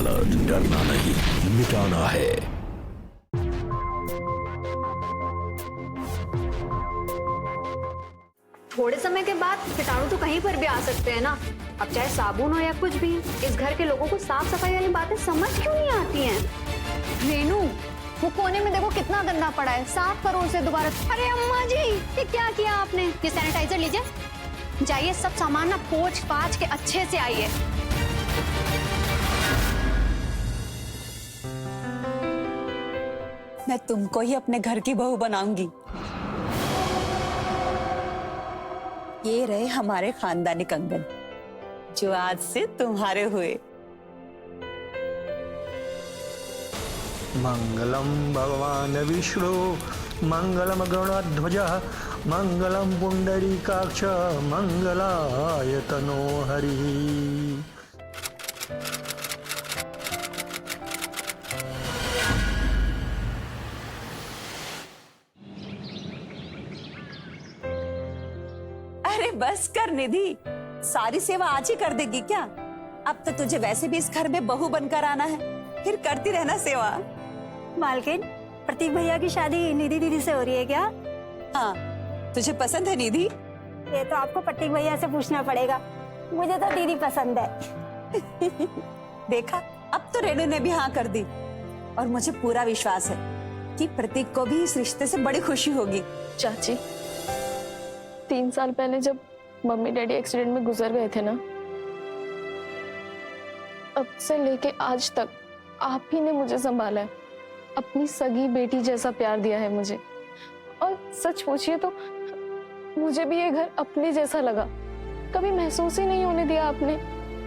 Alert, डरना नहीं, मिटाना है। थोड़े समय के बाद कीटाणु तो कहीं पर भी आ सकते हैं ना। अब चाहे साबुन हो या कुछ भी, इस घर के लोगों को साफ सफाई वाली बातें समझ क्यों नहीं आती हैं? रेनू, वो कोने में देखो कितना गंदा पड़ा है, साफ करो उसे दोबारा। अरे अम्मा जी, ये क्या किया आपने? ये सैनिटाइजर लीजिए, जाइए सब सामान ना पोंछ पाछ के अच्छे से आइए। मैं तुमको ही अपने घर की बहू बनाऊंगी। ये रहे हमारे खानदानी कंगन, जो आज से तुम्हारे हुए। मंगलम भगवान विष्णु, मंगलम गरुड़ध्वज, मंगलम पुंडरीकाक्ष, मंगलाय तनो हरि। अरे बस कर निधि, सारी सेवा आज ही कर देगी क्या? अब तो तुझे वैसे भी इस घर में बहू बनकर आना है, फिर करती रहना सेवा। मालकिन, प्रतीक भैया की शादी निधि दीदी से हो रही है क्या? हाँ, तुझे पसंद है निधि? ये तो आपको प्रतीक भैया से पूछना पड़ेगा, मुझे तो दीदी पसंद है। देखा, अब तो रेणु ने भी हाँ कर दी, और मुझे पूरा विश्वास है कि प्रतीक को भी इस रिश्ते से बड़ी खुशी होगी। चाची, 3 साल पहले जब मम्मी डैडी एक्सीडेंट में गुजर गए थे ना, अब से लेके आज तक आप ही ने मुझे संभाला है, अपनी सगी बेटी जैसा प्यार दिया है मुझे। और सच पूछिए तो मुझे भी ये घर अपने जैसा लगा, कभी महसूस ही नहीं होने दिया आपने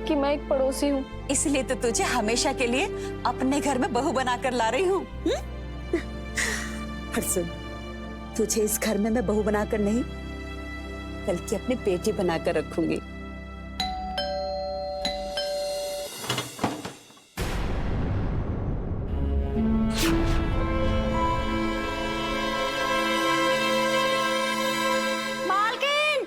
कि मैं एक पड़ोसी हूँ। इसलिए तो तुझे हमेशा के लिए अपने घर में बहू बनाकर ला रही हूँ। और सुन, तुझे इस घर में मैं बहू बनाकर नहीं, बल्कि अपनी बेटी बनाकर रखूंगी। मालकिन,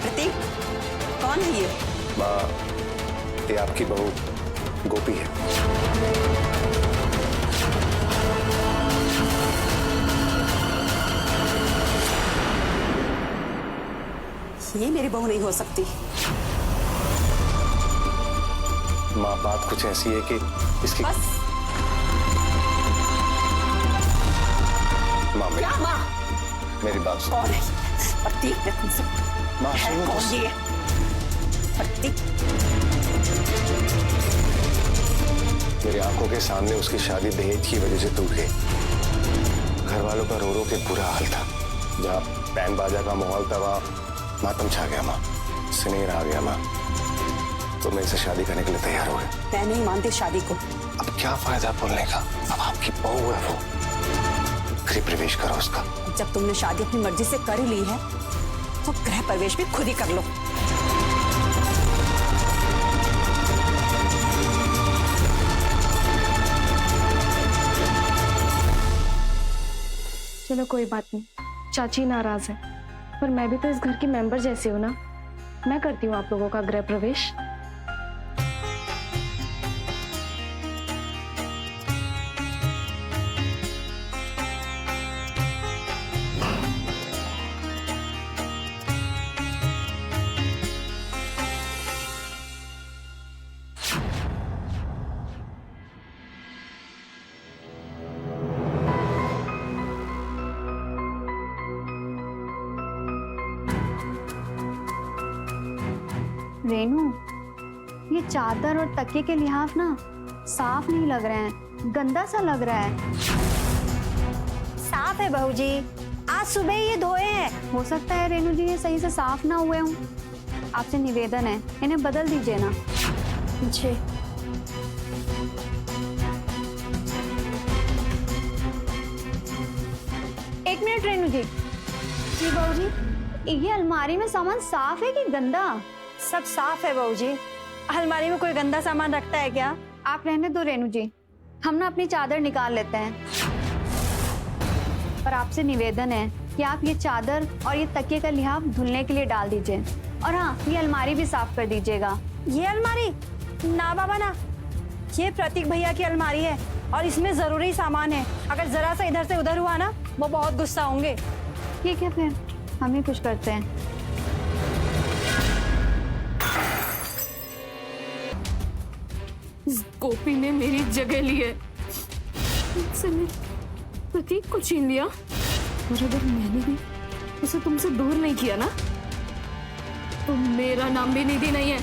प्रतीक, कौन है ये? माँ, ये आपकी बहू गोपी है। ये मेरी बहू नहीं हो सकती। माँ, बात कुछ ऐसी है कि इसकी बस। माँ, क्या माँ? मेरी बात सुनो। कौन है? प्रतीक ने तुमसे माँ, है सुनो कौन तो। ये? प्रतीक, मेरी आंखों के सामने उसकी शादी दहेज की वजह से टूट गई। घर वालों का रो रो के बुरा हाल था। जहाँ बैंड बाजा का माहौल था, वहाँ मातम छा गया माँ, स्नेह आ गया माँ। तो मैं इसे शादी करने के लिए तैयार हो गए। मैं नहीं मानती शादी को। अब क्या फायदा बोलने का, अब आपकी बहू है वो, गृह प्रवेश करो उसका। जब तुमने शादी अपनी मर्जी से कर ही ली है, तो गृह प्रवेश भी खुद ही कर लो। चलो कोई बात नहीं, चाची नाराज है, पर मैं भी तो इस घर की मेंबर जैसी हूँ ना। मैं करती हूँ आप लोगों का गृह प्रवेश। रेनू, ये चादर और तकिए के लिहाफ ना साफ नहीं लग रहे हैं, गंदा सा लग रहा है। साफ है बहू जी, आज सुबह ही ये धोए हैं। हो सकता है रेनू जी ये सही से साफ ना हुए हों। आपसे निवेदन है, इन्हें बदल दीजिए ना। जी। एक मिनट रेनू जी। जी बहू जी, ये अलमारी में सामान साफ है कि गंदा? सब साफ है बहू जी। अलमारी में कोई गंदा सामान रखता है क्या? आप रहने दो रेनू जी, हम ना अपनी चादर निकाल लेते हैं। पर आपसे निवेदन है कि आप ये चादर और ये तकिए का लिहाफ धुलने के लिए डाल दीजिए। और हाँ, ये अलमारी भी साफ कर दीजिएगा। ये अलमारी? ना बाबा ना, ये प्रतीक भैया की अलमारी है और इसमें जरूरी सामान है। अगर जरा सा इधर से उधर हुआ ना, वो बहुत गुस्सा होंगे। ठीक है, फिर हम ही कुछ करते हैं। इस गोपी ने मेरी जगह ली है। मुझसे ने प्रतीक को छीन लिया, और अगर मैंने भी उसे तुमसे दूर नहीं किया ना, तो मेरा नाम भी निधि नहीं है।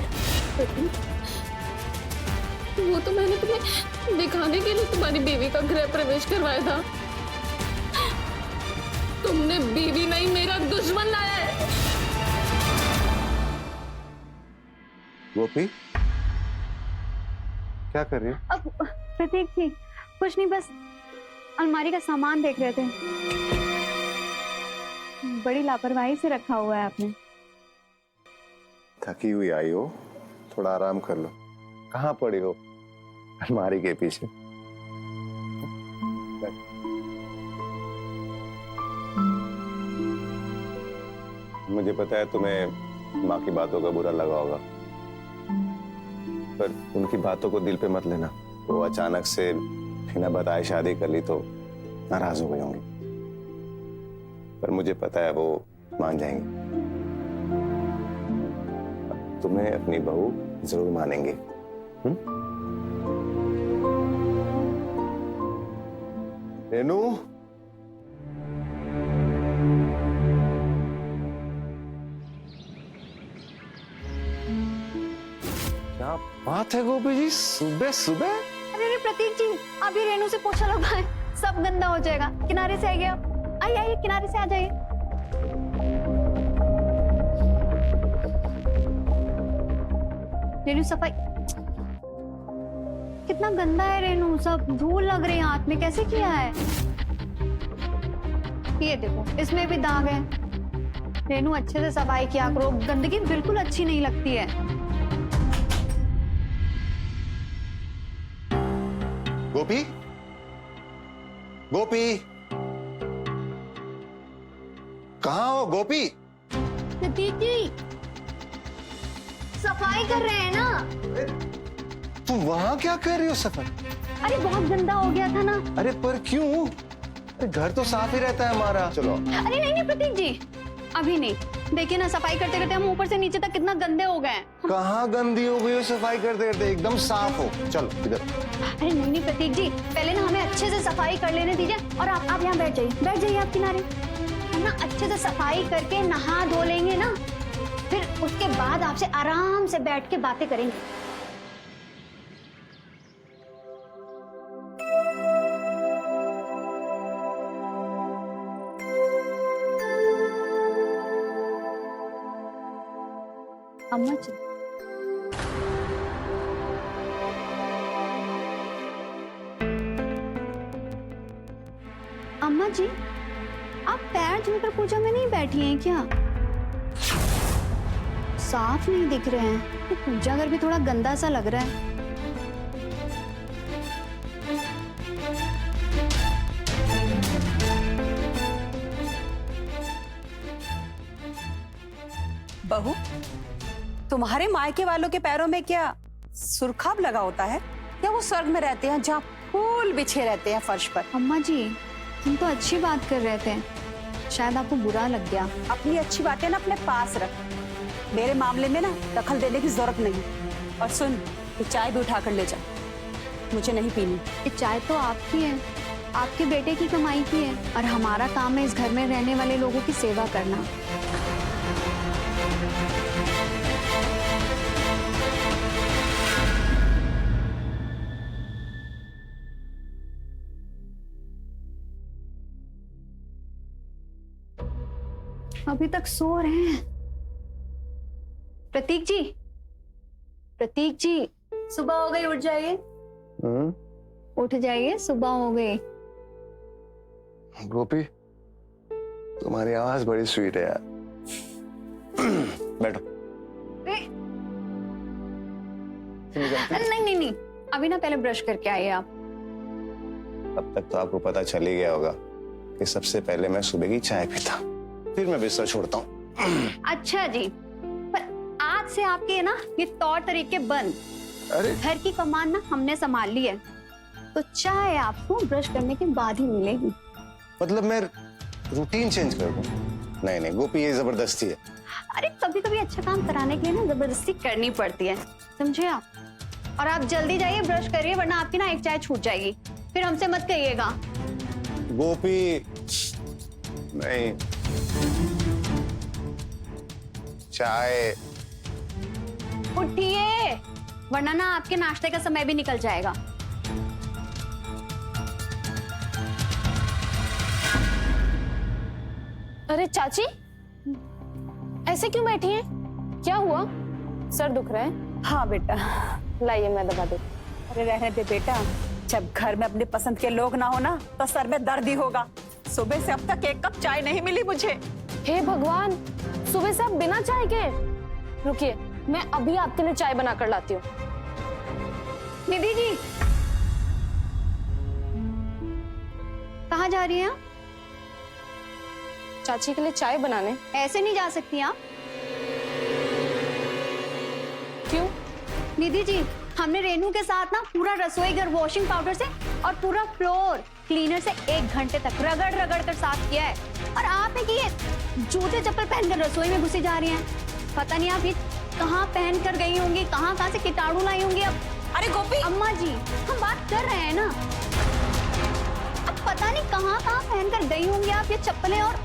वो तो मैंने तुम्हें दिखाने के लिए तुम्हारी बीवी का गृह प्रवेश करवाया था। तुमने बीवी नहीं, मेरा दुश्मन लाया है। गोपी क्या कर रही हो? अब प्रतीक जी, कुछ नहीं, बस अलमारी का सामान देख रहे थे। बड़ी लापरवाही से रखा हुआ है आपने। थकी हुई आई हो, थोड़ा आराम कर लो। कहाँ पड़ी हो? अलमारी के पीछे। मुझे पता है तुम्हें माँ की बातों का बुरा लगा होगा, पर उनकी बातों को दिल पे मत लेना। वो अचानक से बिना बताए शादी कर ली तो नाराज हो गई होंगी, पर मुझे पता है वो मान जाएंगी। तुम्हें अपनी बहू जरूर मानेंगे। रेनू, क्या बात है गोपी जी, सुबह सुबह? अरे प्रतीक जी, आप ये रेनू से पोछा लगवाएं, सब गंदा हो जाएगा। किनारे से आइए आप, आइए आइए, किनारे से आ जाइए। रेनू सफाई, कितना गंदा है रेनू, सब धूल लग रही है हाथ में, कैसे किया है? ये देखो, इसमें भी दाग है। रेनू अच्छे से सफाई किया करो, गंदगी बिल्कुल अच्छी नहीं लगती है। गोपी, गोपी, कहाँ हो गोपी? प्रतीक जी, सफाई कर रहे हैं ना। तुम वहां क्या कर रही हो सफाई? अरे बहुत गंदा हो गया था ना। अरे पर क्यों? अरे घर तो साफ ही रहता है हमारा। चलो। अरे नहीं नहीं प्रतीक जी, अभी नहीं। देखिए ना, सफाई करते करते हम ऊपर से नीचे तक कितना गंदे हो गए। कहाँ गंदी हो गई हो सफाई करते करते? एकदम साफ हो। चलो इधर। अरे नहीं नहीं प्रतीक जी, पहले ना हमें अच्छे से सफाई कर लेने दीजिए। और आप यहाँ बैठ जाइए, बैठ जाइए आप किनारे। हम ना अच्छे से सफाई करके नहा धो लेंगे ना, फिर उसके बाद आपसे आराम से बैठ के बातें करेंगे। अम्मा जी, अम्मा जी, आप पैर धोकर पूजा में नहीं बैठी हैं क्या? साफ नहीं दिख रहे हैं, तो पूजा घर भी थोड़ा गंदा सा लग रहा है। बहू, तुम्हारे मायके वालों के पैरों में क्या सुरखाब लगा होता है, या वो स्वर्ग में रहते हैं जहाँ फूल बिछे रहते हैं फर्श पर? अम्मा जी, हम तो अच्छी बात कर रहे थे, शायद आपको बुरा लग गया। अपनी अच्छी बातें ना अपने पास रख, मेरे मामले में ना दखल देने की जरूरत नहीं। और सुन, ये चाय भी उठा कर ले जा, मुझे नहीं पीनी। ये चाय तो आपकी है, आपके बेटे की कमाई की है, और हमारा काम है इस घर में रहने वाले लोगों की सेवा करना। अभी तक सो रहे हैं। प्रतीक जी, प्रतीक जी, सुबह हो गई, उठ जाइए। उठ जाइए, सुबह हो गई। गोपी, तुम्हारी आवाज बड़ी स्वीट है यार। बैठो। नहीं, अभी ना पहले ब्रश करके आइए आप। अब तक तो आपको पता चल ही गया होगा कि सबसे पहले मैं सुबह की चाय पीता, फिर मैं बिस्तर छोड़ता हूँ। अच्छा जी, पर आज से आपके ना ये तौर तरीके बंद। अरे घर की कमान ना हमने संभाल ली है, तो चाय आपको ब्रश करने के बाद ही मिलेगी। मतलब मैं रूटीन चेंज कर दूं? नहीं गोपी, ये जबरदस्ती है। अरे कभी कभी अच्छा काम कराने के लिए ना जबरदस्ती करनी पड़ती है, समझे आप? और आप जल्दी जाइए, ब्रश करिए, वरना आपकी ना एक चाय छूट जाएगी। फिर हमसे मत कहिएगा। गोपी नहीं, चाय। उठिए, वरना ना आपके नाश्ते का समय भी निकल जाएगा। अरे चाची, ऐसे क्यों बैठी हैं? क्या हुआ? सर दुख रहा है? हाँ बेटा। लाइए मैं दबा देती। अरे रहने दे बेटा, जब घर में अपने पसंद के लोग ना हो ना तो सर में दर्द ही होगा। सुबह से अब तक एक कप चाय नहीं मिली मुझे। हे भगवान, सुबह से आप बिना चाय के? रुकिए, मैं अभी आपके लिए चाय बना कर लाती हूँ। निधि जी, कहाँ जा रही हैं आप? चाची के लिए चाय बनाने। ऐसे नहीं जा सकती आप। क्यों? निधि जी, हमने रेनू के साथ ना पूरा रसोई घर वॉशिंग पाउडर से और पूरा फ्लोर क्लीनर से 1 घंटे तक रगड़ कर साफ किया है, और आप है कि ये जूते चप्पल पहनकर रसोई में घुसी जा रही हैं। पता नहीं आप ये कहाँ पहन कर गई होंगी, कहाँ से कीटाणु लाई होंगी। अब अरे गोपी, अम्मा जी, हम बात कर रहे हैं ना। अब पता नहीं कहाँ पहन कर गई होंगी आप ये चप्पलें, और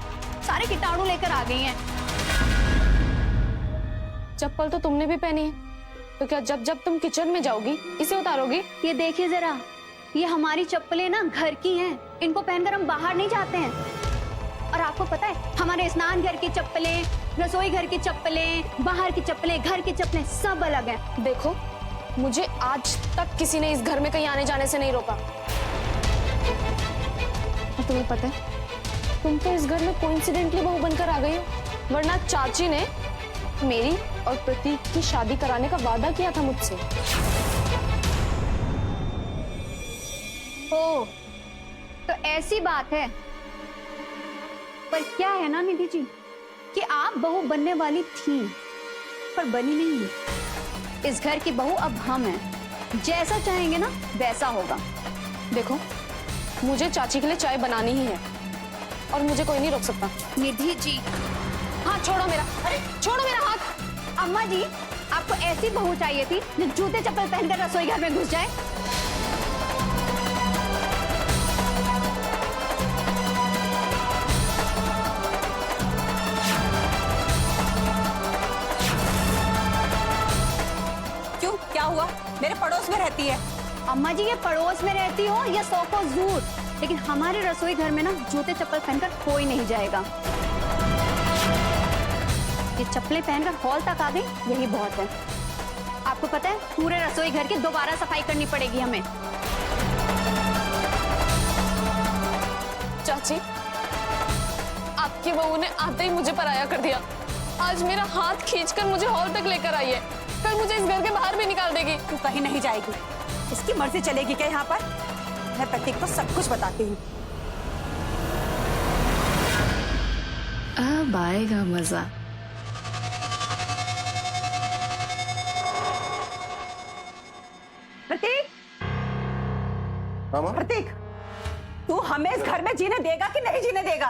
सारे कीटाणु लेकर आ गई हैं। चप्पल तो तुमने भी पहनी है, तो क्या जब तुम किचन में जाओगी इसे उतारोगी? ये देखिए जरा, ये हमारी चप्पलें ना घर की हैं, इनको पहनकर हम बाहर नहीं जाते हैं। और आपको पता है, हमारे स्नान घर की चप्पलें, रसोई घर की चप्पलें, बाहर की चप्पलें, घर की चप्पलें सब अलग हैं। देखो, मुझे आज तक किसी ने इस घर में कहीं आने जाने से नहीं रोका। और तुम्हें पता है, तुम तो इस घर में कोइंसिडेंटली बहू बनकर आ गई हो, वरना चाची ने मेरी और प्रतीक की शादी कराने का वादा किया था मुझसे। ओ, तो ऐसी बात है। पर क्या है ना निधि जी, कि आप बहू बनने वाली थी, पर बनी नहीं। इस घर की बहू अब हम हैं, जैसा चाहेंगे ना वैसा होगा। देखो, मुझे चाची के लिए चाय बनानी ही है, और मुझे कोई नहीं रोक सकता। निधि जी, हाँ छोड़ो मेरा, अरे छोड़ो मेरा हाथ। अम्मा जी, आपको ऐसी बहू चाहिए थी जो जूते चप्पल पहनकर रसोई घर में घुस जाए। क्यों, क्या हुआ? मेरे पड़ोस में रहती है। अम्मा जी, ये पड़ोस में रहती हो या 100 को दूर, लेकिन हमारे रसोई घर में ना जूते चप्पल पहनकर कोई नहीं जाएगा। ये चप्पलें पहनकर हॉल तक आ गई, यही बहुत है। आपको पता है, पूरे रसोई घर की दोबारा सफाई करनी पड़ेगी हमें। चाची, आपकी बहू ने आते ही मुझे पराया कर दिया। आज मेरा हाथ खींचकर मुझे हॉल तक लेकर आई है, कल मुझे इस घर के बाहर भी निकाल देगी। तू कहीं नहीं जाएगी, इसकी मर्जी चलेगी क्या यहाँ पर? मैं प्रतीक को सब कुछ बताती हूँ। अब आएगा मजा। प्रतीक, मामा, प्रतीक, तू हमें इस घर में जीने देगा कि नहीं जीने देगा?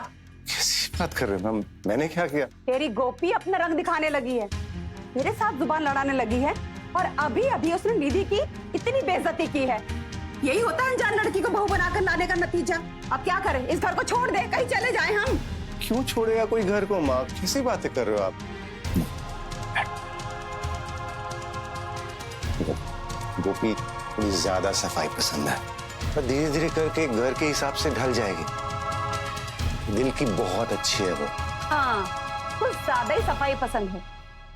कैसी बात कर रहे हो मैम? मैंने क्या किया? तेरी गोपी अपना रंग दिखाने लगी है, तेरे साथ जुबान लड़ाने लगी है, और अभी अभी उसने निधि की इतनी बेइज्जती की है। यही होता है अनजान लड़की को बहू बनाकर लाने का नतीजा। अब क्या करें? इस घर को छोड़ दे, कहीं चले जाएं हम। क्यों छोड़ेगा कोई घर को माँ? कैसी बातें कर रहे हो आप? गोपी थोड़ी ज्यादा सफाई पसंद है, पर धीरे धीरे करके घर के हिसाब से ढल जाएगी। दिल की बहुत अच्छी है वो। हाँ, कुछ ज्यादा ही सफाई पसंद है,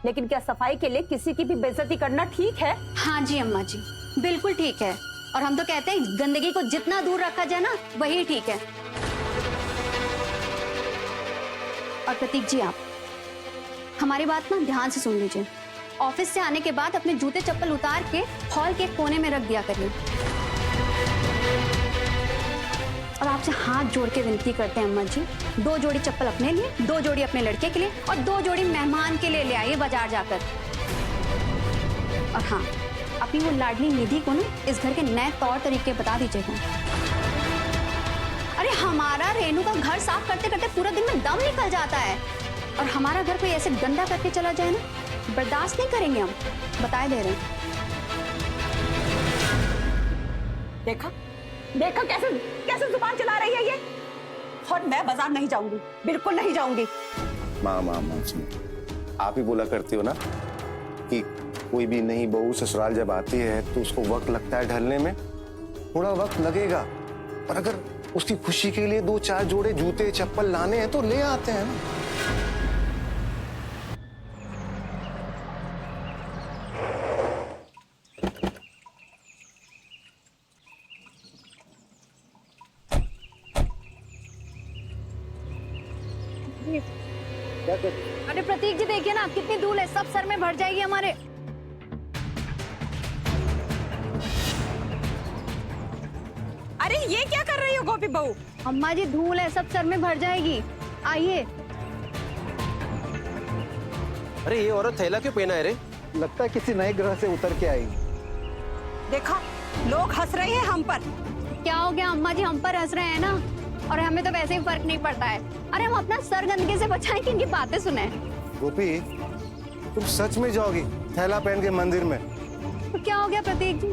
लेकिन क्या सफाई के लिए किसी की भी बेइज्जती करना ठीक है? हाँ जी अम्मा जी, बिल्कुल ठीक है। और हम तो कहते हैं, गंदगी को जितना दूर रखा जाए ना, वही ठीक है। और प्रतीक जी, आप हमारी बात ना ध्यान से सुन लीजिए। ऑफिस से आने के बाद अपने जूते चप्पल उतार के हॉल के कोने में रख दिया करिए। और आपसे हाथ जोड़ के विनती करते हैं अम्मा जी, 2 जोड़ी चप्पल अपने लिए, 2 जोड़ी अपने लड़के के लिए और 2 जोड़ी मेहमान के लिए ले आइए बाजार जाकर। और हाँ, अपनी वो लाडली निधि को ना इस घर के नए तौर तरीके बता दीजिएगा। अरे हमारा रेनू का घर साफ करते करते पूरा दिन में दम निकल जाता है, और हमारा घर कोई ऐसे गंदा करके चला जाए ना, बर्दाश्त नहीं करेंगे हम, बताए दे रहे हैं। देखा देखा कैसे कैसे जुबान चला रही है ये। और मैं बाजार नहीं जाऊंगी, बिल्कुल नहीं जाऊंगी। माँ सुनो, आप ही बोला करती हो ना कि कोई भी नई बहू ससुराल जब आती है तो उसको वक्त लगता है ढलने में। थोड़ा वक्त लगेगा, पर अगर उसकी खुशी के लिए 2-4 जोड़े जूते चप्पल लाने हैं तो ले आते हैं ना। अरे प्रतीक जी देखिए ना कितनी धूल है, सब सर में भर जाएगी हमारे। अरे ये क्या कर रही हो गोपी बहू? अम्मा जी धूल है, सब सर में भर जाएगी, आइए। अरे ये औरत थैला क्यों पहना है रे? लगता है किसी नए ग्रह से उतर के आई। देखा, लोग हंस रहे हैं हम पर। क्या हो गया अम्मा जी, हम पर हंस रहे हैं ना, और हमें तो वैसे ही फर्क नहीं पड़ता है। अरे हम अपना सर गंदगी से बचाएं कि इनकी बातें सुने। गोपी, तुम सच में जाओगी थैला पहन के मंदिर में? तो क्या हो गया प्रतीक जी,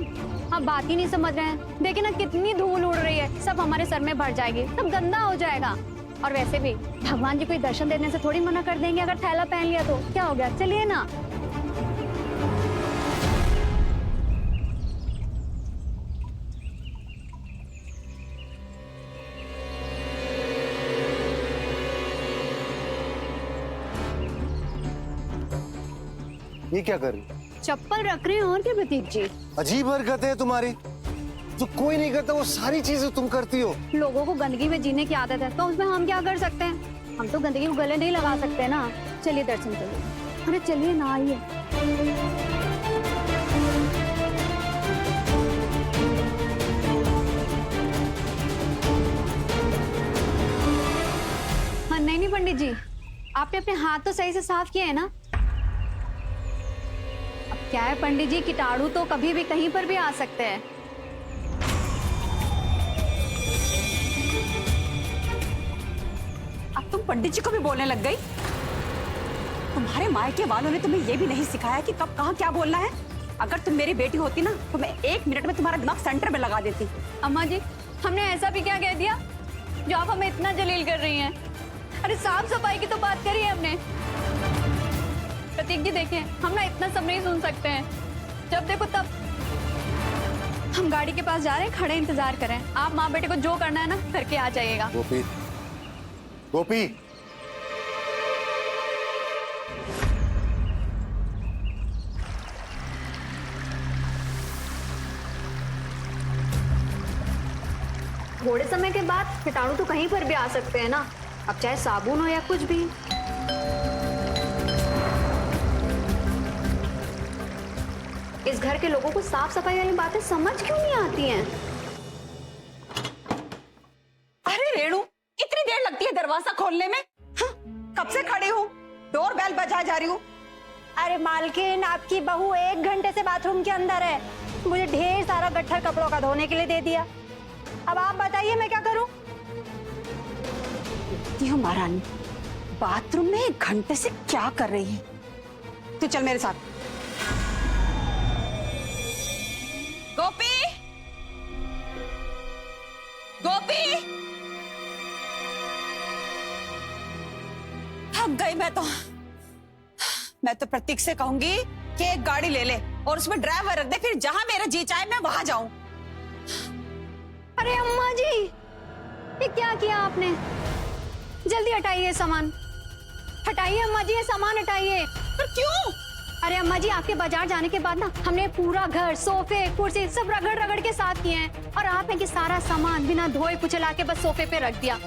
आप बात ही नहीं समझ रहे हैं। देखिए ना कितनी धूल उड़ रही है, सब हमारे सर में भर जाएगी, सब गंदा हो जाएगा। और वैसे भी भगवान जी कोई दर्शन देने से थोड़ी मना कर देंगे अगर थैला पहन लिया तो। क्या हो गया, चलिए ना। ये क्या कर रही? चप्पल रख रहे हैं, और क्या प्रतीक जी। अजीब हरकत है तुम्हारी, जो कोई नहीं करता वो सारी चीजें तुम करती हो। लोगों को गंदगी में जीने की आदत है, तो उसमें हम क्या कर सकते हैं। हम तो गंदगी को गले नहीं लगा सकते ना। चलिए दर्शन करिए। अरे चलिए ना, आइए। हाँ नहीं पंडित जी, आपने अपने हाथ तो सही से साफ किए हैं ना। अब क्या है पंडित जी, कीटाणु तो कभी भी कहीं पर भी आ सकते हैं। अब तुम पंडित जी को भी बोलने लग गई। तुम्हारे मायके वालों ने तुम्हें ये भी नहीं सिखाया कि कब कहाँ क्या बोलना है। अगर तुम मेरी बेटी होती ना तो मैं 1 मिनट में तुम्हारा दिमाग सेंटर में लगा देती। अम्मा जी, हमने ऐसा भी क्या कह दिया जो आप हमें इतना जलील कर रही हैं? अरे साफ सफाई की तो बात करी है हमने। प्रतीक जी देखिए, हम ना इतना सब नहीं सुन सकते हैं। जब देखो तब हम गाड़ी के पास जा रहे हैं, खड़े इंतजार करें। आप माँ बेटे को जो करना है ना करके आ जाइएगा। गोपी, गोपी, थोड़े समय के बाद कीटाणु तो कहीं पर भी आ सकते हैं ना, अब चाहे साबुन हो या कुछ भी। इस घर के लोगों को साफ सफाई वाली बातें समझ क्यों नहीं आती हैं? अरे रेणु, इतनी देर लगती है दरवाजा खोलने में? हाँ, कब से खड़ी हूँ, डोर बेल बजा जा रही हूँ। अरे मालकिन, आपकी बहू 1 घंटे से बाथरूम के अंदर है, मुझे ढेर सारा गट्ठर कपड़ों का धोने के लिए दे दिया। अब आप बताइए मैं क्या करूं? महारानी बाथरूम में 1 घंटे से क्या कर रही है? तू चल मेरे साथ। गोपी, गोपी, थक गई मैं तो प्रतीक से कहूंगी कि एक गाड़ी ले ले और उसमें ड्राइवर रख दे, फिर जहां मेरा जी चाहे मैं वहां जाऊं। अरे अम्मा जी, ये क्या किया आपने? जल्दी हटाइए सामान, हटाइए अम्मा जी, ये सामान हटाइए। पर क्यों? अरे अम्मा जी, आपके बाजार जाने के बाद ना हमने पूरा घर, सोफे, कुर्सी सब रगड़ रगड़ के साफ किए हैं, और आपने कि सारा सामान बिना धोए कुचला के बस सोफे पे रख दिया।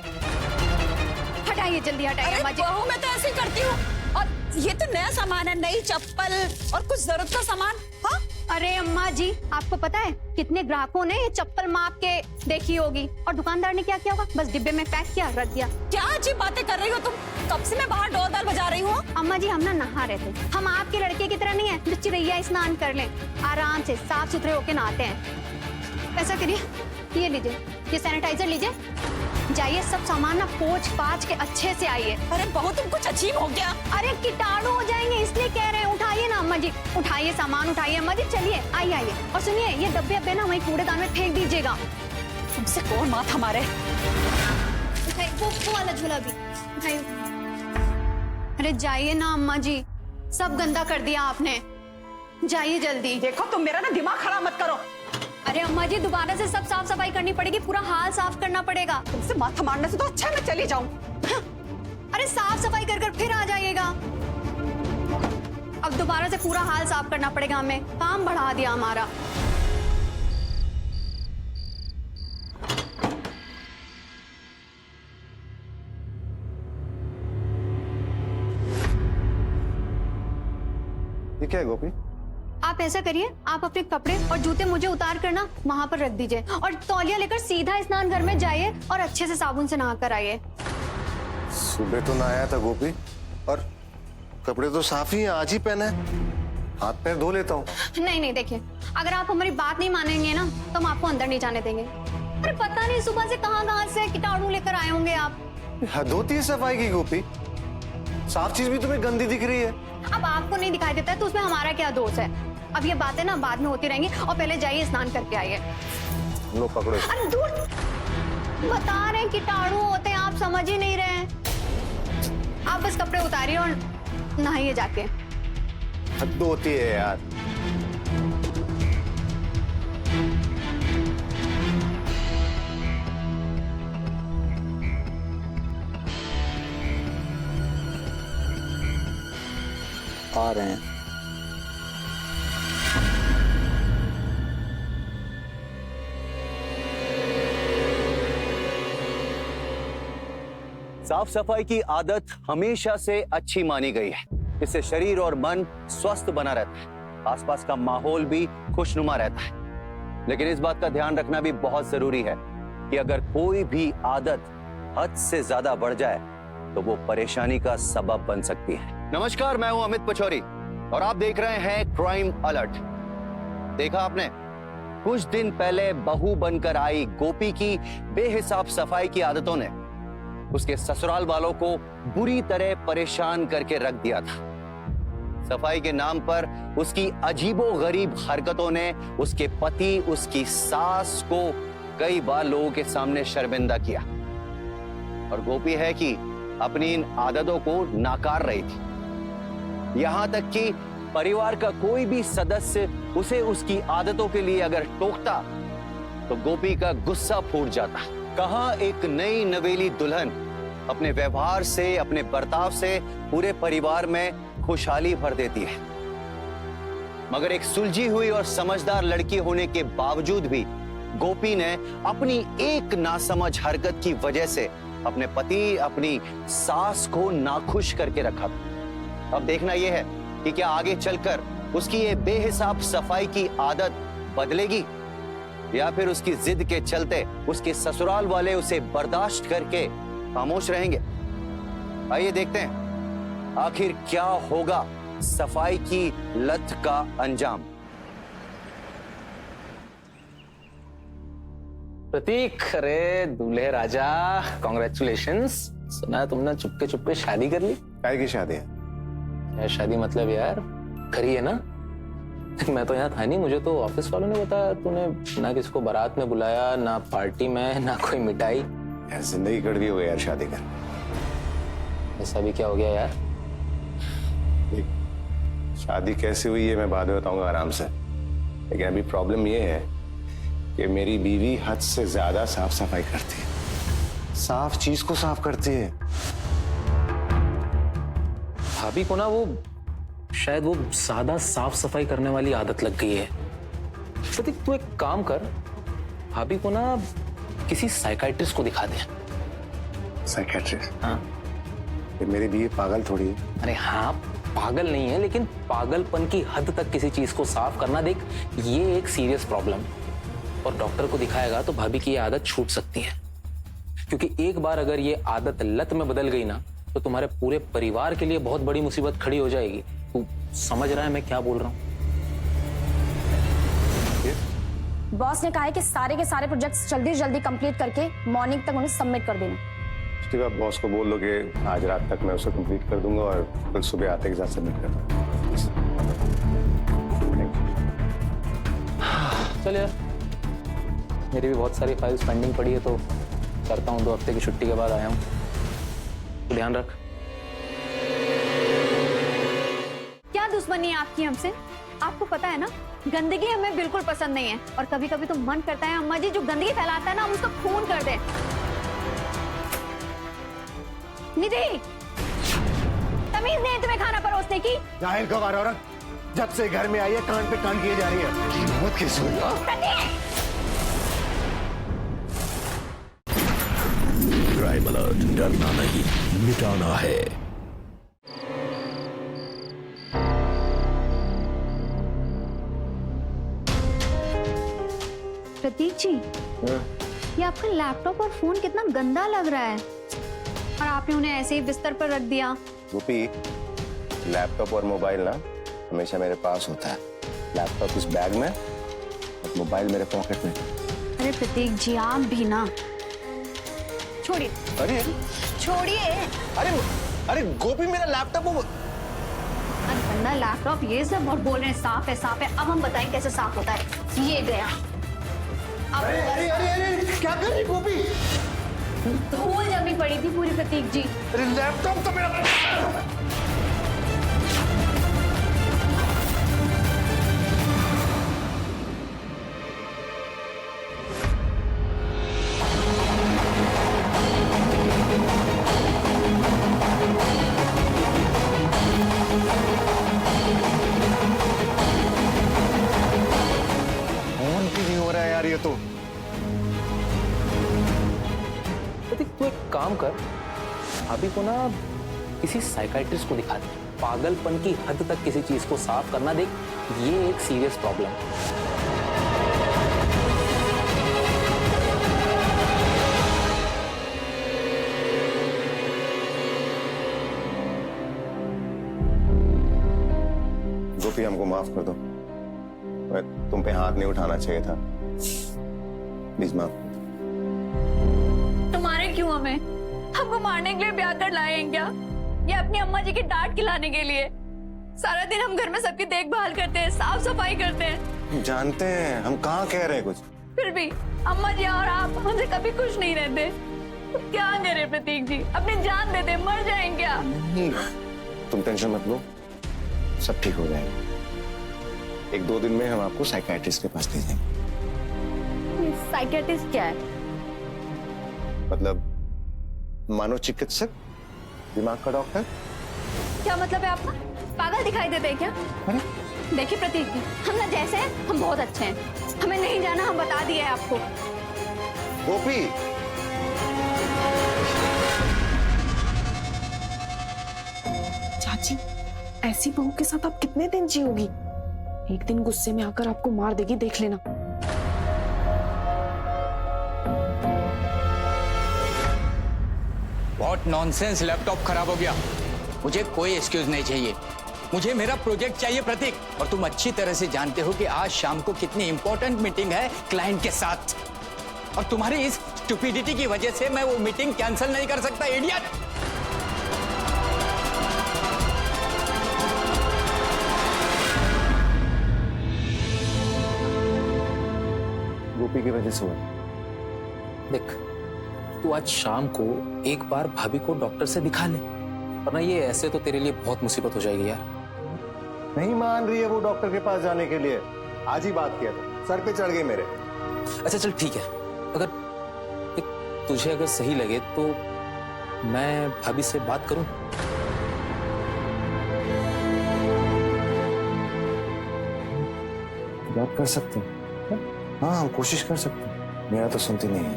हटाइए जल्दी हटाइए अम्मा जी। बहू मैं तो ऐसे ही करती हूँ। और ये तो नया सामान है, नई चप्पल और कुछ जरूरत का सामान। हाँ अरे अम्मा जी, आपको पता है कितने ग्राहकों ने ये चप्पल माप के देखी होगी और दुकानदार ने क्या किया होगा? बस डिब्बे में पैक किया, रख दिया। क्या अजीब बातें कर रही हो तुम? कब से मैं बाहर डोरबेल बजा रही हूँ। अम्मा जी, हम ना नहा रहे थे। हम आपके लड़के की तरह नहीं है जो चिरैया स्नान कर लें, आराम से साफ सुथरे होके नहाते हैं। ऐसा करिए, ये लीजिए, ये सैनिटाइजर लीजिए, जाइए सब सामान ना पोंछ पाछ के अच्छे से आइए। अरे बहू तुम कुछ अजीब हो गया। अरे कीटाणु हो जाएंगे इसलिए कह रहे हैं। उठाइए ना अम्मा जी, उठाइए सामान, उठाइए अम्मा जी, चलिए आइए आइए। और सुनिए, ये डब्बे अब्बे ना वहीं कूड़ेदान में फेंक दीजिएगा। तुमसे कौन माथा मारे। उठाइए वो वाला झूला भी उठाइए। अरे जाइए ना अम्मा जी, सब गंदा कर दिया आपने, जाइए जल्दी। देखो तुम मेरा ना दिमाग खराब मत करो। अरे अम्मा जी, दोबारा से सब साफ सफाई करनी पड़ेगी, पूरा हाल साफ करना पड़ेगा। तुमसे माथा मारने से तो अच्छा मैं चली जाऊं। अरे साफ सफाई कर फिर आ जाइएगा। अब दोबारा से पूरा हाल साफ करना पड़ेगा, हमें काम बढ़ा दिया हमारा। ये क्या है गोपी? आप ऐसा करिए, आप अपने कपड़े और जूते मुझे उतार कर ना वहां पर रख दीजिए और तौलिया लेकर सीधा स्नान घर में जाइए और अच्छे से साबुन से नहा कर आइए। सुबह तो नहाया था गोपी, और कपड़े तो साफ ही हैं, आज ही पहने हैं। हाथ पैर धो लेता हूँ। नहीं नहीं, देखिए, अगर आप हमारी बात नहीं मानेंगे ना तो हम आपको अंदर नहीं जाने देंगे। अरे पता नहीं सुबह से कहां से कीटाणु लेकर आए होंगे आप। हद होती है सफाई की गोपी, साफ चीज भी तुम्हें गंदी दिख रही है। अब आपको नहीं दिखाई देता है तो उसमें हमारा क्या दोष है? अब ये बातें ना बाद में होती रहेंगी और पहले जाइए स्नान करके आइए। लो पकड़ो। अरे दूर, बता रहे हैं कीटाणु होते हैं, आप समझ ही नहीं रहे हैं। आप बस कपड़े उतारिए और नहाइए जाके। हद होती है यार। आ रहे हैं। साफ सफाई की आदत हमेशा से अच्छी मानी गई है। इससे शरीर और मन स्वस्थ बना रहता है, आसपास का माहौल भी खुशनुमा रहता है। लेकिन इस बात का ध्यान रखना भी बहुत जरूरी है कि अगर कोई भी आदत हद से ज्यादा बढ़ जाए तो वो परेशानी का सबब बन सकती है। नमस्कार, मैं हूं अमित पचौरी और आप देख रहे हैं क्राइम अलर्ट। देखा आपने, कुछ दिन पहले बहू बनकर आई गोपी की बेहिसाब सफाई की आदतों ने उसके ससुराल वालों को बुरी तरह परेशान करके रख दिया था। सफाई के नाम पर उसकी अजीबोगरीब हरकतों ने उसके पति, उसकी सास को कई बार लोगों के सामने शर्मिंदा किया और गोपी है कि अपनी इन आदतों को नाकार रही थी। यहां तक कि परिवार का कोई भी सदस्य उसे उसकी आदतों के लिए अगर टोकता तो गोपी का गुस्सा फूट जाता। कहां एक नई नवेली दुल्हन अपने व्यवहार से, अपने बर्ताव से पूरे परिवार में खुशहाली भर देती है, मगर एक सुलझी हुई और समझदार लड़की होने के बावजूद भी गोपी ने अपनी एक नासमझ हरकत की वजह से अपने पति, अपनी सास को नाखुश करके रखा। अब देखना यह है कि क्या आगे चलकर उसकी ये बेहिसाब सफाई की आदत बदलेगी या फिर उसकी जिद के चलते उसके ससुराल वाले उसे बर्दाश्त करके खामोश रहेंगे। आइए देखते हैं आखिर क्या होगा सफाई की लत का अंजाम। प्रतीक, अरे दूल्हे राजा, कॉन्ग्रेचुलेशंस। सुना है तुमने चुपके चुपके शादी कर ली? काय की शादी है? क्या शादी मतलब यार, करी है ना? मैं तो यहाँ था नहीं, मुझे तो ऑफिस वालों ने बताया तूने ना किसी को बारात में बुलाया, ना पार्टी में, ना कोई मिठाई। यार जिंदगी कड़वी हो गई यार शादी कर। ऐसा भी क्या हो गया यार? शादी कैसे हुई है मैं बाद में बताऊंगा आराम से, लेकिन अभी प्रॉब्लम ये है कि मेरी बीवी हद से ज्यादा साफ सफाई करती है, साफ चीज को साफ करती है। भाभी को ना वो शायद वो सादा साफ सफाई करने वाली आदत लग गई है। प्रतीक, तू एक काम कर, भाभी को ना किसी साइकाइट्रिस्ट को दिखा दे। साइकाइट्रिस्ट? हाँ, कि मेरी बीवी पागल थोड़ी है। अरे हाँ, पागल नहीं है, लेकिन पागलपन की हद तक किसी चीज को साफ करना, देख ये एक सीरियस प्रॉब्लम है। और डॉक्टर को दिखाएगा तो भाभी की ये आदत छूट सकती है, क्योंकि एक बार अगर ये आदत लत में बदल गई ना तो तुम्हारे पूरे परिवार के लिए बहुत बड़ी मुसीबत खड़ी हो जाएगी। तू समझ रहा है मैं क्या बोल रहा हूँ? बॉस ने कहा है कि सारे के सारे प्रोजेक्ट्स जल्दी से जल्दी कंप्लीट करके मॉर्निंग तक उन्हें सबमिट कर देना। उसके बाद बॉस को बोल दो कि आज रात तक मैं उसे कंप्लीट कर दूंगा और कल सुबह आते के साथ सबमिट कर दूंगा। चल यार, मेरी भी बहुत सारी फाइल्स पेंडिंग पड़ी है, तो करता हूँ। 2 हफ्ते की छुट्टी के बाद आया हूँ, तो ध्यान रख। क्या दुश्मनी है आपकी हमसे? आपको पता है ना, गंदगी हमें बिल्कुल पसंद नहीं है। और कभी कभी तो मन करता है अम्मा जी जो गंदगी फैलाता है ना, हम उसको खून कर दें। निधि, तमीज नहीं है तुम्हें खाना परोसने की? जाहिल गवार औरत, जब से घर में आई है कान पे कान किए जा रही है। हिम्मत कैसे हुई? क्राइम अलर्ट, डरना नहीं मिटाना है। प्रतीक जी, ये आपका लैपटॉप और फोन कितना गंदा लग रहा है, और आपने उन्हें ऐसे ही बिस्तर पर रख दिया। गोपी, लैपटॉप और मोबाइल ना हमेशा मेरे पास होता है। लैपटॉप इस बैग में और मोबाइल मेरे पॉकेट में। अरे प्रतीक जी, आप भी ना, छोड़िए। अरे छोड़िए। अरे गोपी, मेरा लैपटॉप गंदा लैपटॉप ये सब, और बोल रहे हैं साफ है साफ है। अब हम बताएं कैसे साफ होता है। ये गया। अरे अरे अरे अरे क्या कर रही गोपी? धूल जमी पड़ी थी पूरी प्रतीक जी। अरे लैपटॉप तो मेरा। फोन क्यों नहीं हो रहा है यार ये तो? तू एक काम कर, अभी को ना किसी साइकाइट्रिस्ट को दिखा दे। पागलपन की हद तक किसी चीज को साफ करना, देख ये एक सीरियस प्रॉब्लम है। गोपी, हमको माफ कर दो, तुम पे हाथ नहीं उठाना चाहिए था। प्लीज माफ। तुम्हारे क्यों हमें? हमको मारने के लिए ब्याह कर लाए हैं क्या, या अपनी अम्मा जी की डांट खिलाने के लिए? सारा दिन हम घर में सबकी देखभाल करते हैं, साफ सफाई करते हैं। जानते हैं हम कहाँ कह रहे हैं कुछ, फिर भी अम्मा जी और आप हमसे कभी खुश नहीं रहते। तो क्या करें प्रतीक जी, अपनी जान दे दे, मर जाएंगे क्या? तुम टेंशन मत लो, सब ठीक हो जाएगा। 1-2 दिन में हम आपको साइकियाट्रिस्ट के पास ले जाएंगे। साइकियाट्रिस्ट क्या है? मतलब मनोचिकित्सक, दिमाग का डॉक्टर। क्या मतलब है आपका? पागल दिखाई देते हैं क्या? देखिए प्रतीक जी, हम ना जैसे हैं हम बहुत अच्छे हैं, हमें नहीं जाना, हम बता दिए हैं आपको। गोपी, चाची, ऐसी बहू के साथ आप कितने दिन जियोगी? एक दिन गुस्से में आकर आपको मार देगी, देख लेना। बहुत नॉनसेंस, लैपटॉप खराब हो गया। मुझे कोई एक्सक्यूज नहीं चाहिए, मुझे मेरा प्रोजेक्ट चाहिए प्रतीक। और तुम अच्छी तरह से जानते हो कि आज शाम को कितनी इंपॉर्टेंट मीटिंग है क्लाइंट के साथ, और तुम्हारी इस स्टुपिडिटी की वजह से मैं वो मीटिंग कैंसिल नहीं कर सकता, इडियट। गोपी की वजह से हुआ। देख, तू आज शाम को एक बार भाभी को डॉक्टर से दिखा ले, वरना ये ऐसे तो तेरे लिए बहुत मुसीबत हो जाएगी यार। नहीं मान रही है वो डॉक्टर के पास जाने के लिए। आज ही बात किया था, सर पे चढ़ गई मेरे। अच्छा चल ठीक है, अगर तुझे अगर सही लगे तो मैं भाभी से बात करूं। बात कर सकते हैं, हाँ हम कोशिश कर सकते हैं। मेरा तो सुनती नहीं है।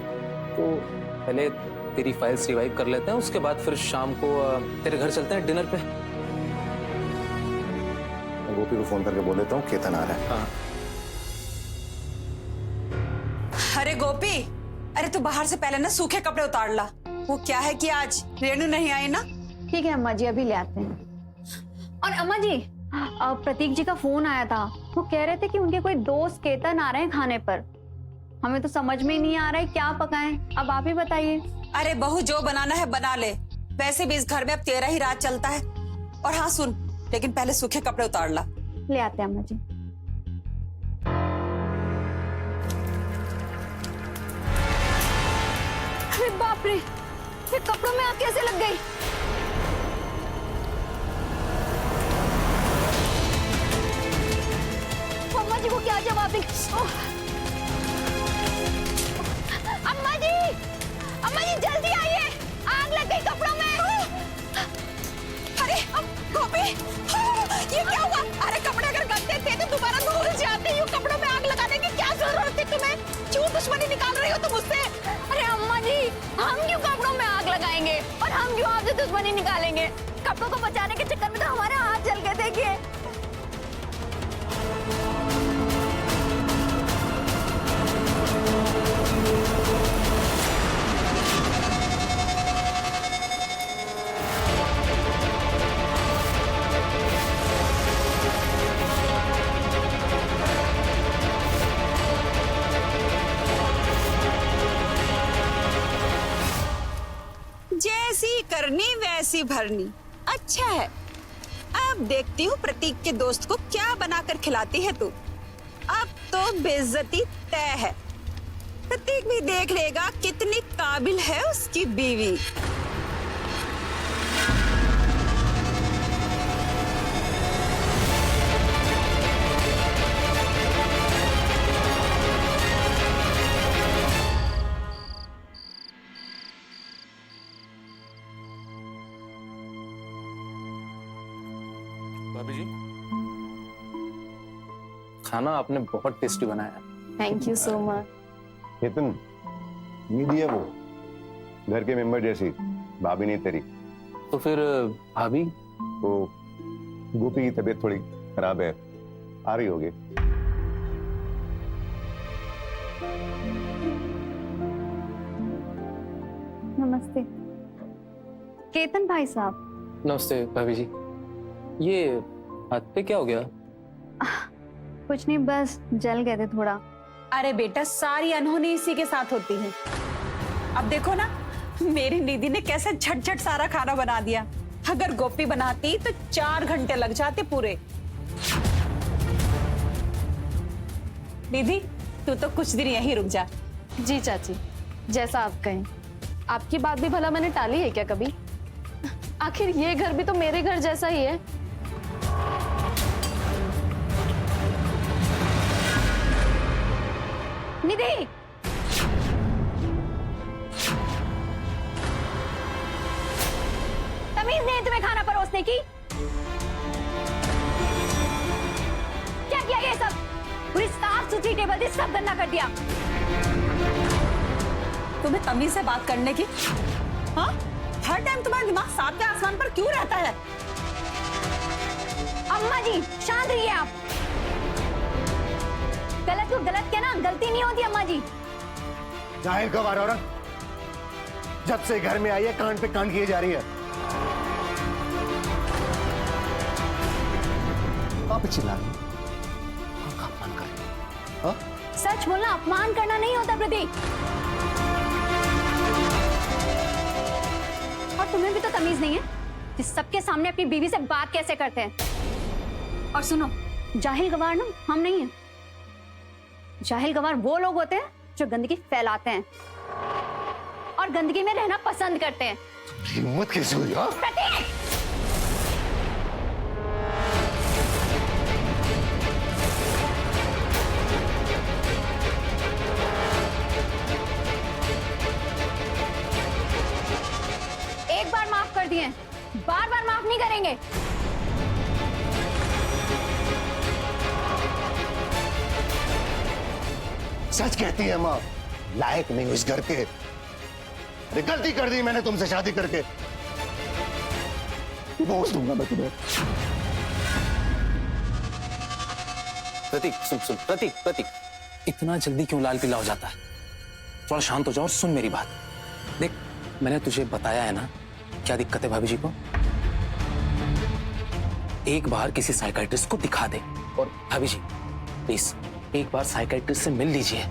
तो पहले तेरी फाइल्स रिवाइव कर लेते हैं, उसके बाद फिर शाम को तेरे घर चलते हैं डिनर पे। गोपी को फोन करके बोल देता हूँ केतन आ रहा है। हाँ। अरे गोपी, अरे तू बाहर से पहले ना सूखे कपड़े उतार ला। वो क्या है कि आज रेणु नहीं आई ना। ठीक है अम्मा जी, अभी ले आते हैं। और अम्मा जी, प्रतीक जी का फोन आया था। वो कह रहे थे कि उनके कोई दोस्त केतन आ रहे हैं खाने पर। हमें तो समझ में ही नहीं आ रहा है क्या पकाएं, अब आप ही बताइए। अरे बहू, जो बनाना है बना ले। वैसे भी इस घर में अब तेरा ही राज चलता है। और हाँ सुन, लेकिन पहले सूखे कपड़े उतार ला। ले आते हैं अम्मा जी। अरे बाप रे, ये कपड़ों में आग कैसे लग गई? अम्मा जी को क्या जवाब दी? अम्मा जी जल्दी आइए, आग लग गई कपड़ों में। अरे गोपी, ये क्या हुआ? अरे कपड़े अगर गंदे थे तो दोबारा धुल जाते। यूं कपड़ों में आग लगाने की क्या जरूरत थी तुम्हें? क्यों दुश्मनी निकाल रही हो तुम मुझसे? अरे अम्मा जी, हम क्यों कपड़ों में आग लगाएंगे और हम क्यों आपसे दुश्मनी निकालेंगे? कपड़ों को बचाने के चक्कर में तो हमारे हाथ जल गए। देखिए। जैसी करनी वैसी भरनी। अच्छा है, अब देखती हूँ प्रतीक के दोस्त को क्या बनाकर खिलाती है तू। अब तो बेइज्जती तय है। प्रतीक भी देख लेगा कितनी काबिल है उसकी बीवी। भाभी जी, खाना आपने बहुत टेस्टी बनाया। Thank you so much. Ketan, Nidhi है वो, घर के मेंबर जैसी। भाभी नहीं तेरी। तो फिर भाभी? वो गोपी की तबीयत थोड़ी खराब है, आ रही होगी। नमस्ते केतन भाई साहब। नमस्ते भाभी जी। ये हाथ पे क्या हो गया? कुछ नहीं, बस जल गए थे थोड़ा। अरे बेटा, सारी अनहोनी इसी के साथ होती है। अब देखो ना, मेरी निधि ने कैसे झट-झट सारा खाना बना दिया। अगर गोपी बनाती तो 4 घंटे लग जाते पूरे। निधि, तू तो कुछ दिन यहीं रुक जा। जी चाची, जैसा आप कहें। आपकी बात भी भला मैंने टाली है क्या कभी? आखिर ये घर भी तो मेरे घर जैसा ही है। निधि, तमीज नहीं तुम्हें खाना परोसने की? क्या किया ये सब? पूरी साफ सुथरी टेबल थी, सब गंदा कर दिया। तुम्हें तमीज से बात करने की? हाँ? हर टाइम तुम्हारा दिमाग सातवें आसमान पर क्यों रहता है? अम्मा जी शांत रहिए आप। गलत को गलत कहना गलती नहीं होती अम्मा जी। जाहिल गवार औरत, जब से घर में आई है कांड पे कांड किए जा रही है। आप चिल्ला रही हैं? अपमान कर रही हैं? हाँ? सच बोलना अपमान करना नहीं होता प्रतीक। और तुम्हें भी तो तमीज नहीं है कि सबके सामने अपनी बीवी से बात कैसे करते हैं। और सुनो, जाहिल गवार ना हम नहीं हैं। जाहिल गवार वो लोग होते हैं जो गंदगी फैलाते हैं और गंदगी में रहना पसंद करते हैं। हिम्मत कैसे हुई? हाँ? प्रतीक! एक बार माफ कर दिए, बार बार माफ नहीं करेंगे। सच कहती है माँ, लायक नहीं हूं इस घर के। अरे गलती कर दी मैंने तुमसे शादी करके, डिवोर्स दूंगा मैं तुम्हें। प्रतीक सुन सुन, प्रतीक प्रतीक, इतना जल्दी क्यों लाल पीला हो जाता है? थोड़ा शांत हो जाओ और सुन मेरी बात। देख, मैंने तुझे बताया है ना क्या दिक्कत है भाभी जी को। एक बार किसी साइकाइट्रिस्ट को दिखा दे। और भाभी जी प्लीज एक बार साइकाइट्रिस्ट से मिल लीजिए।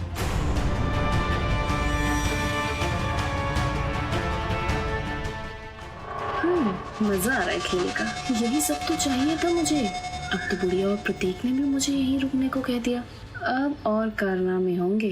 मजा आ रहा है खेलने का। यही सब तो चाहिए था मुझे। अब तो बुढ़िया और प्रतीक ने भी मुझे यहीं रुकने को कह दिया। अब और कारनामे होंगे।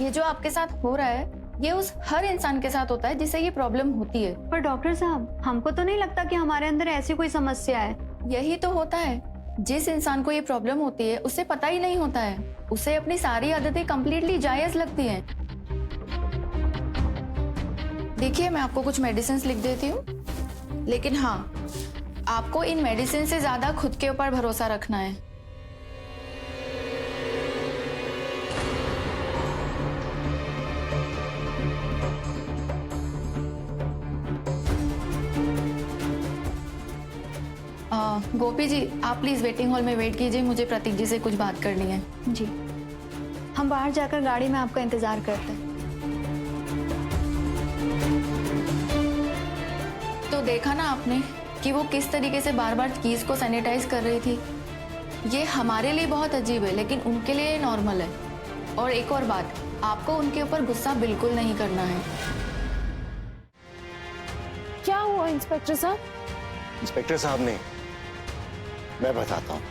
ये जो आपके साथ हो रहा है ये उस हर इंसान के साथ होता है जिसे ये प्रॉब्लम होती है। पर डॉक्टर साहब, हमको तो नहीं लगता कि हमारे अंदर ऐसी कोई समस्या है। यही तो होता है, जिस इंसान को ये प्रॉब्लम होती है उसे पता ही नहीं होता है। उसे अपनी सारी आदतें कंप्लीटली जायज लगती हैं। देखिए, मैं आपको कुछ मेडिसिन लिख देती हूँ, लेकिन हाँ, आपको इन मेडिसिन से ज्यादा खुद के ऊपर भरोसा रखना है। गोपी जी, आप प्लीज वेटिंग हॉल में वेट कीजिए, मुझे प्रतीक जी से कुछ बात करनी है। जी, हम बाहर जाकर गाड़ी में आपका इंतजार करते हैं। तो देखा ना आपने कि वो किस तरीके से बार बार कीज को सैनिटाइज कर रही थी। ये हमारे लिए बहुत अजीब है, लेकिन उनके लिए नॉर्मल है। और एक और बात, आपको उनके ऊपर गुस्सा बिल्कुल नहीं करना है। क्या हुआ इंस्पेक्टर साहब? इंस्पेक्टर साहब ने, मैं बताता हूँ।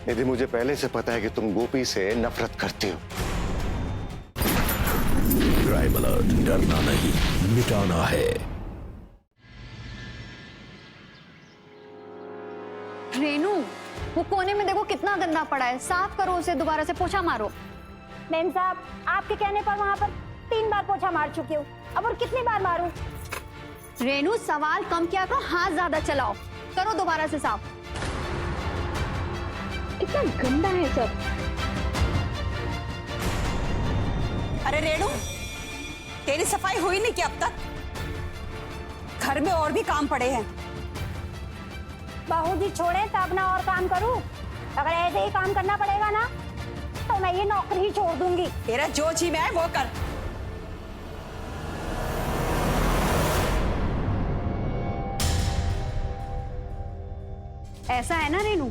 यदि मुझे पहले से पता है कि तुम गोपी से नफरत करती हो। क्राइम अलर्ट, डरना नहीं, मिटाना है। रेनू, वो कोने में देखो कितना गंदा पड़ा है। साफ करो उसे, दोबारा से पोछा मारो। मैम साहब, आपके कहने पर वहाँ पर 3 बार पोछा मार चुकी हूँ, अब और कितनी बार मारूं? रेनू, सवाल कम किया करो, हाथ ज्यादा चलाओ। करो दोबारा से साफ। इतना गंदा है सब। अरे रेणु, तेरी सफाई हुई नहीं क्या अब तक? घर में और भी काम पड़े हैं। बहू जी छोड़े तो अपना और काम करूं। अगर ऐसे ही काम करना पड़ेगा ना तो मैं ये नौकरी ही छोड़ दूंगी। तेरा जो जी में है वो कर। ऐसा है ना रेनू,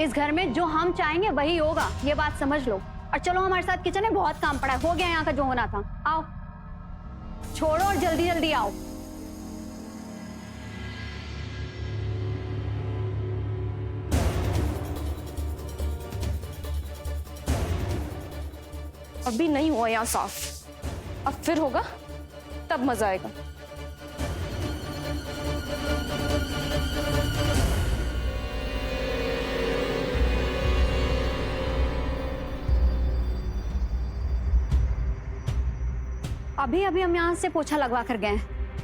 इस घर में जो हम चाहेंगे वही होगा, ये बात समझ लो। और चलो हमारे साथ किचन में बहुत काम पड़ा है, हो गया यहाँ का जो होना था। आओ, छोड़ो और जल्दी जल्दी आओ। अभी नहीं हुआ यहाँ साफ, अब फिर होगा, तब मजा आएगा। अभी अभी हम यहाँ से पोछा लगवा कर गए,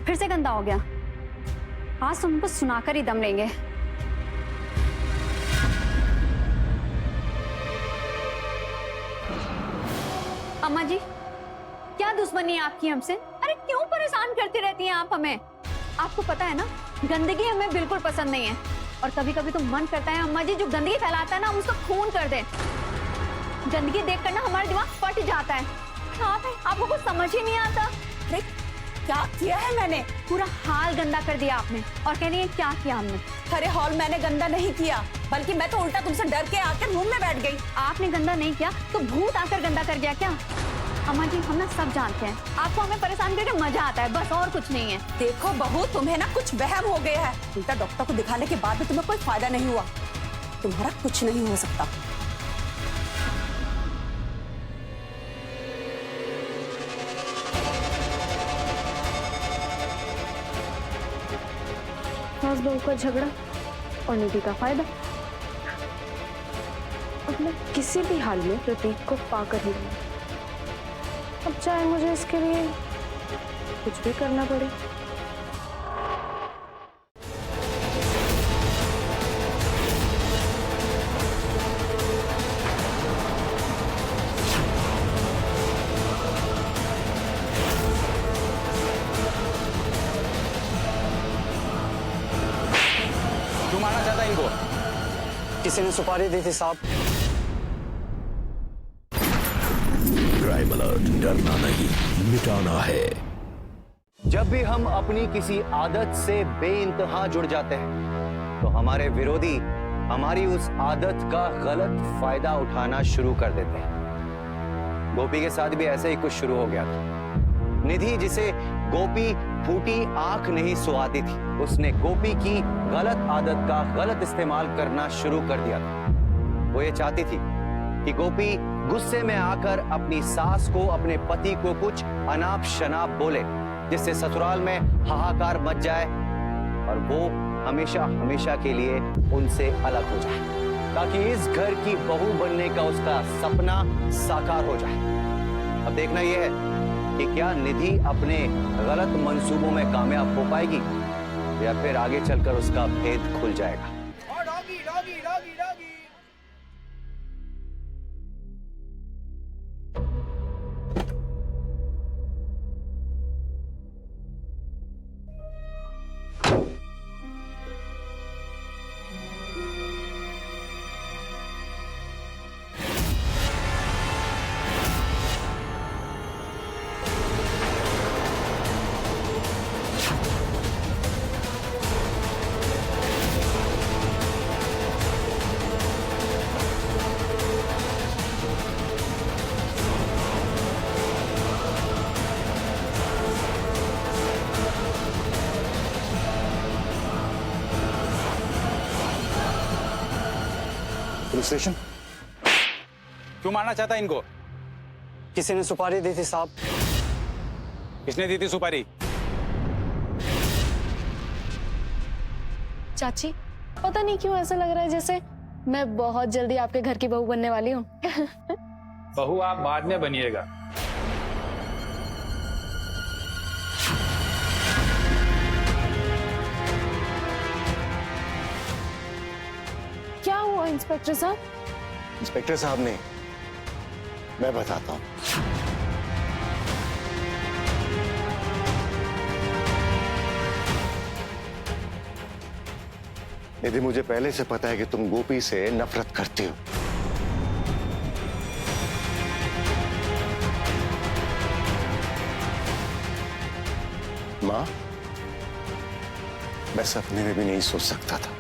फिर से गंदा हो गया। आज तो उनको सुनाकर ही दम लेंगे। अम्मा जी, क्या दुश्मनी है आपकी हमसे? अरे क्यों परेशान करती रहती हैं आप हमें? आपको पता है ना, गंदगी हमें बिल्कुल पसंद नहीं है। और कभी कभी तो मन करता है अम्मा जी, जो गंदगी फैलाता है ना, हम उसका खून कर दें। गंदगी देखकर ना हमारा दिमाग फट जाता है। आप है, आपको कुछ समझ ही नहीं आता। अरे क्या किया है मैंने? पूरा हाल गंदा कर दिया आपने, और कह रही है क्या किया हमने? अरे हॉल मैंने गंदा नहीं किया, बल्कि मैं तो उल्टा तुमसे डर के आकर रूम में बैठ गई। आपने गंदा नहीं किया तो भूत आकर गंदा कर गया क्या? अम्मा जी, हम ना सब जानते हैं, आपको हमें परेशान करके मजा आता है, बस और कुछ नहीं है। देखो बहू, तुम्हें ना कुछ वहम हो गया है। उल्टा डॉक्टर को दिखाने के बाद भी तुम्हें कोई फायदा नहीं हुआ। तुम्हारा कुछ नहीं हो सकता। सास बहू का झगड़ा और निधि का फायदा। अब मैं किसी भी हाल में प्रतीक को पाकर ही रहूंगी, अब चाहे मुझे इसके लिए कुछ भी करना पड़े। मारना चाहता है इनको? किसी ने सुपारी दी थी साहब। क्राइम अलर्ट, डरना नहीं मिटाना है। जब भी हम अपनी किसी आदत से बेइंतहा जुड़ जाते हैं तो हमारे विरोधी हमारी उस आदत का गलत फायदा उठाना शुरू कर देते हैं। गोपी के साथ भी ऐसे ही कुछ शुरू हो गया था। निधि, जिसे गोपी फूटी आंख नहीं सुहाती थी, उसने गोपी की गलत आदत का गलत इस्तेमाल करना शुरू कर दिया था। वो ये चाहती थी कि गोपी गुस्से में आकर अपनी सास को, अपने पति को कुछ अनाप शनाप बोले, जिससे ससुराल में हाहाकार मच जाए और वो हमेशा हमेशा के लिए उनसे अलग हो जाए, ताकि इस घर की बहू बनने का उसका सपना साकार हो जाए। अब देखना यह है कि क्या निधि अपने गलत मंसूबों में कामयाब हो पाएगी या फिर आगे चलकर उसका भेद खुल जाएगा। Police station. क्यों मारना चाहता है इनको? किसी ने सुपारी दी थी साहब। किसने दी थी सुपारी? चाची, पता नहीं क्यों ऐसा लग रहा है जैसे मैं बहुत जल्दी आपके घर की बहू बनने वाली हूँ। बहू आप बाद में बनिएगा। क्या हुआ इंस्पेक्टर साहब? इंस्पेक्टर साहब ने, मैं बताता हूं। निधि, मुझे पहले से पता है कि तुम गोपी से नफरत करती हो। मां, मैं सपने में भी नहीं सोच सकता था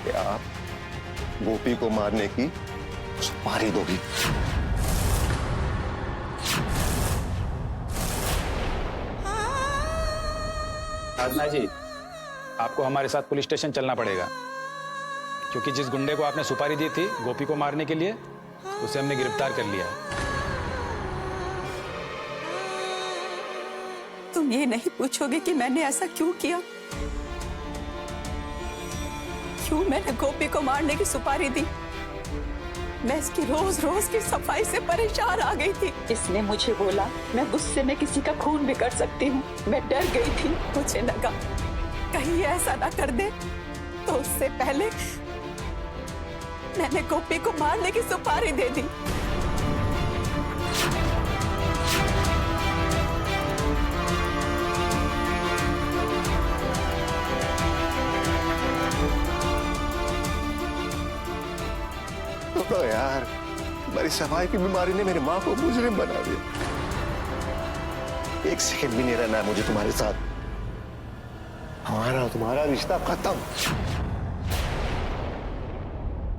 कि आप गोपी को मारने की सुपारी दोगी। साधना जी, आपको हमारे साथ पुलिस स्टेशन चलना पड़ेगा, क्योंकि जिस गुंडे को आपने सुपारी दी थी गोपी को मारने के लिए, उसे हमने गिरफ्तार कर लिया है। तुम ये नहीं पूछोगे कि मैंने ऐसा क्यों किया? क्यों मैंने गोपी को मारने की सुपारी दी? मैं इसकी रोज रोज की सफाई से परेशान आ गई थी। इसने मुझे बोला मैं गुस्से में किसी का खून भी कर सकती हूँ। मैं डर गई थी, मुझे लगा कहीं ऐसा ना कर दे, तो उससे पहले मैंने गोपी को मारने की सुपारी दे दी। तो यार, मेरी सफाई की बीमारी ने मेरी माँ को मुजरिम बना दिया। एक सेकंड भी नहीं रहना है मुझे तुम्हारे साथ। हमारा तुम्हारा रिश्ता खत्म।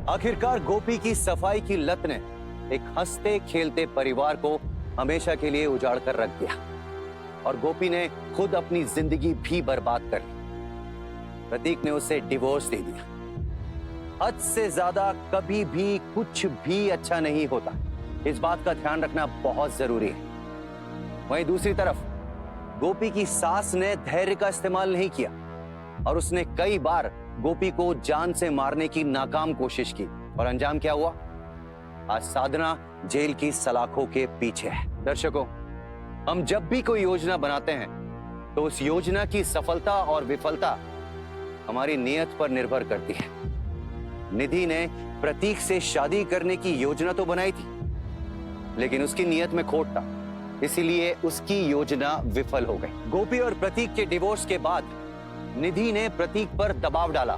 आखिरकार गोपी की सफाई की लत ने एक हंसते खेलते परिवार को हमेशा के लिए उजाड़ कर रख दिया और गोपी ने खुद अपनी जिंदगी भी बर्बाद कर ली। प्रतीक ने उसे डिवोर्स दे दिया। हद से ज्यादा कभी भी कुछ भी अच्छा नहीं होता, इस बात का ध्यान रखना बहुत जरूरी है। वहीं दूसरी तरफ गोपी की सास ने धैर्य का इस्तेमाल नहीं किया और उसने कई बार गोपी को जान से मारने की नाकाम कोशिश की और अंजाम क्या हुआ? आज साधना जेल की सलाखों के पीछे है। दर्शकों, हम जब भी कोई योजना बनाते हैं तो उस योजना की सफलता और विफलता हमारी नीयत पर निर्भर करती है। निधि ने प्रतीक से शादी करने की योजना तो बनाई थी, लेकिन उसकी नीयत में खोट था, इसीलिए उसकी योजना विफल हो गई। गोपी और प्रतीक के डिवोर्स के बाद निधि ने प्रतीक पर दबाव डाला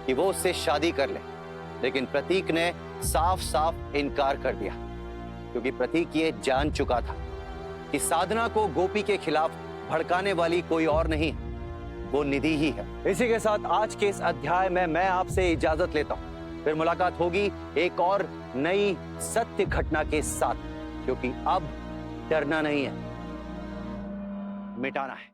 कि वो उससे शादी कर ले, लेकिन प्रतीक ने साफ साफ इनकार कर दिया, क्योंकि प्रतीक ये जान चुका था कि साधना को गोपी के खिलाफ भड़काने वाली कोई और नहीं, वो निधि ही है। इसी के साथ आज के इस अध्याय में मैं आपसे इजाजत लेता हूं। फिर मुलाकात होगी एक और नई सत्य घटना के साथ, क्योंकि अब डरना नहीं है, मिटाना है।